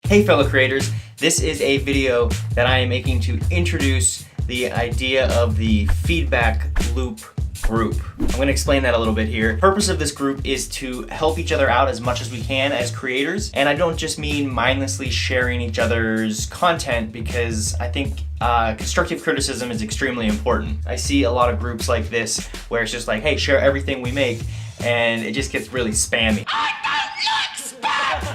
Hey fellow creators, this is a video that I am making to introduce the idea of the feedback loop group. I'm going to explain that a little bit here. The purpose of this group is to help each other out as much as we can as creators, and I don't just mean mindlessly sharing each other's content, because I think constructive criticism is extremely important. I see a lot of groups like this where it's just like, hey, share everything we make, and it just gets really spammy.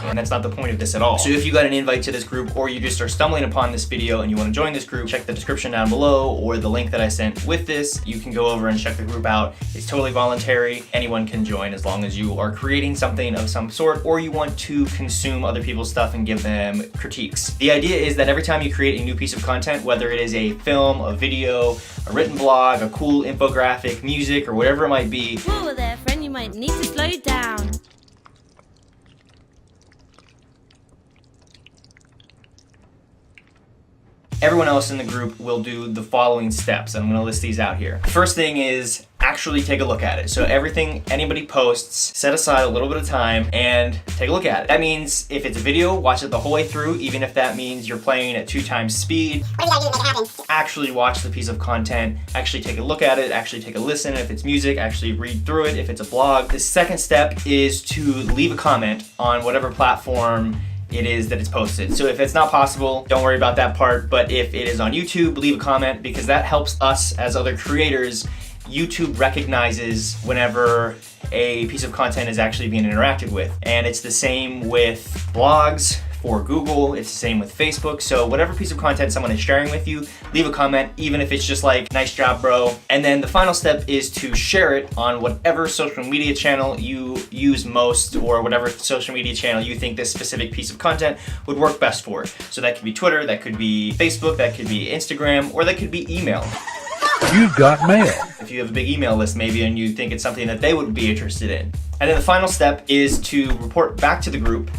And that's not the point of this at all. So if you got an invite to this group, or you just are stumbling upon this video and you want to join this group, check the description down below or the link that I sent with this. You can go over and check the group out. It's totally voluntary. Anyone can join as long as you are creating something of some sort, or you want to consume other people's stuff and give them critiques. The idea is that every time you create a new piece of content, whether it is a film, a video, a written blog, a cool infographic, music, or whatever it might be. Whoa there, friend, you might need to slow down. Everyone else in the group will do the following steps. I'm gonna list these out here. First thing is actually take a look at it. So everything anybody posts, set aside a little bit of time and take a look at it. That means if it's a video, watch it the whole way through, even if that means you're playing at 2 times speed. What do you gotta do to make it happen? Actually watch the piece of content, actually take a look at it, actually take a listen. If it's music, actually read through it. If it's a blog. The second step is to leave a comment on whatever platform it is that it's posted. So if it's not possible, don't worry about that part, but if it is on YouTube, leave a comment, because that helps us as other creators. YouTube recognizes whenever a piece of content is actually being interacted with. And it's the same with blogs for Google, it's the same with Facebook. So whatever piece of content someone is sharing with you, leave a comment, even if it's just like, nice job, bro. And then the final step is to share it on whatever social media channel you use most, or whatever social media channel you think this specific piece of content would work best for. So that could be Twitter, that could be Facebook, that could be Instagram, or that could be email. You've got mail. If you have a big email list maybe and you think it's something that they would be interested in. And then the final step is to report back to the group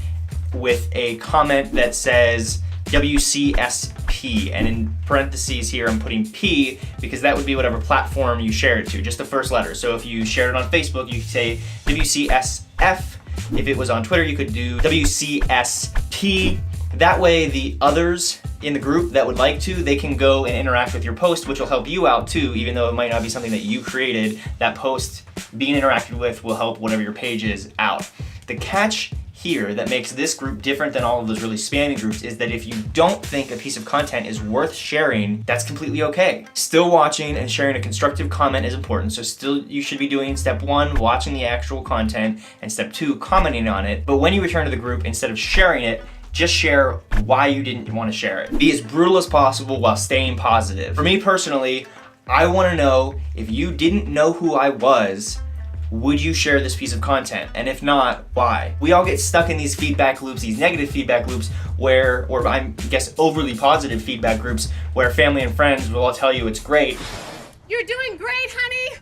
with a comment that says WCSP, and in parentheses here I'm putting P because that would be whatever platform you share it to, just the first letter. So if you shared it on Facebook, you could say WCSF. If it was on Twitter, you could do WCSP. That way the others in the group that would like to, they can go and interact with your post, which will help you out too, even though it might not be something that you created. That post being interacted with will help whatever your page is out. The catch here that makes this group different than all of those really spammy groups is that if you don't think a piece of content is worth sharing, that's completely okay. Still watching and sharing a constructive comment is important. So still you should be doing step 1, watching the actual content, and step 2, commenting on it. But when you return to the group, instead of sharing it, just share why you didn't want to share it. Be as brutal as possible while staying positive. For me personally, I want to know, if you didn't know who I was, would you share this piece of content? And if not, why? We all get stuck in these feedback loops, these negative feedback loops where, or I guess overly positive feedback groups, where family and friends will all tell you it's great. You're doing great, honey.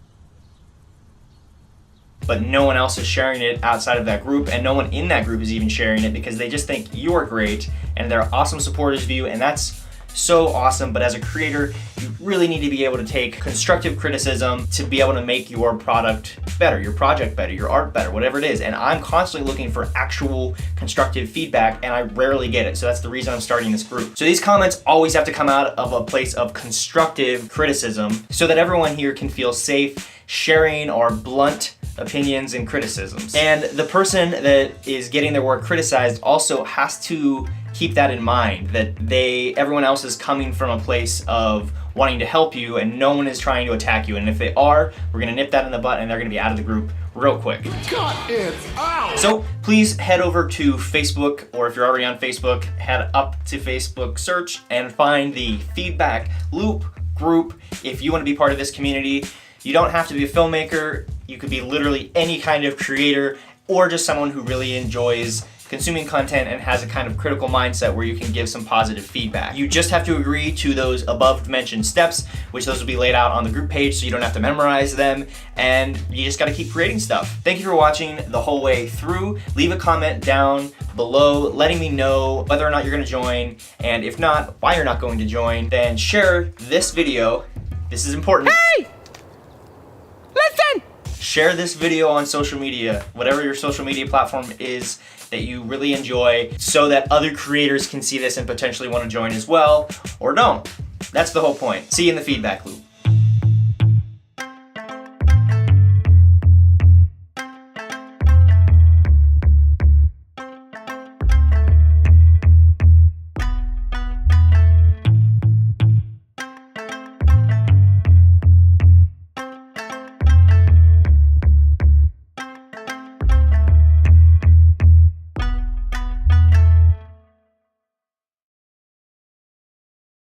But no one else is sharing it outside of that group, and no one in that group is even sharing it because they just think you're great and they're awesome supporters of you, and that's so awesome. But as a creator, you really need to be able to take constructive criticism to be able to make your product better, your project better, your art better, whatever it is. And I'm constantly looking for actual constructive feedback, and I rarely get it. So that's the reason I'm starting this group. So these comments always have to come out of a place of constructive criticism so that everyone here can feel safe sharing our blunt opinions and criticisms. And the person that is getting their work criticized also has to keep that in mind, that everyone else is coming from a place of wanting to help you and no one is trying to attack you. And if they are, we're gonna nip that in the butt and they're gonna be out of the group real quick. Cut it out! So please head over to Facebook, or if you're already on Facebook, head up to Facebook, search and find the feedback loop group if you wanna be part of this community. You don't have to be a filmmaker. You could be literally any kind of creator, or just someone who really enjoys consuming content and has a kind of critical mindset where you can give some positive feedback. You just have to agree to those above mentioned steps, which those will be laid out on the group page so you don't have to memorize them, and you just gotta keep creating stuff. Thank you for watching the whole way through. Leave a comment down below letting me know whether or not you're gonna join, and if not, why you're not going to join. Then share this video. This is important. Hey! Listen! Share this video on social media, whatever your social media platform is. that you really enjoy so that other creators can see this and potentially want to join as well, or don't. That's the whole point. See you in the feedback loop.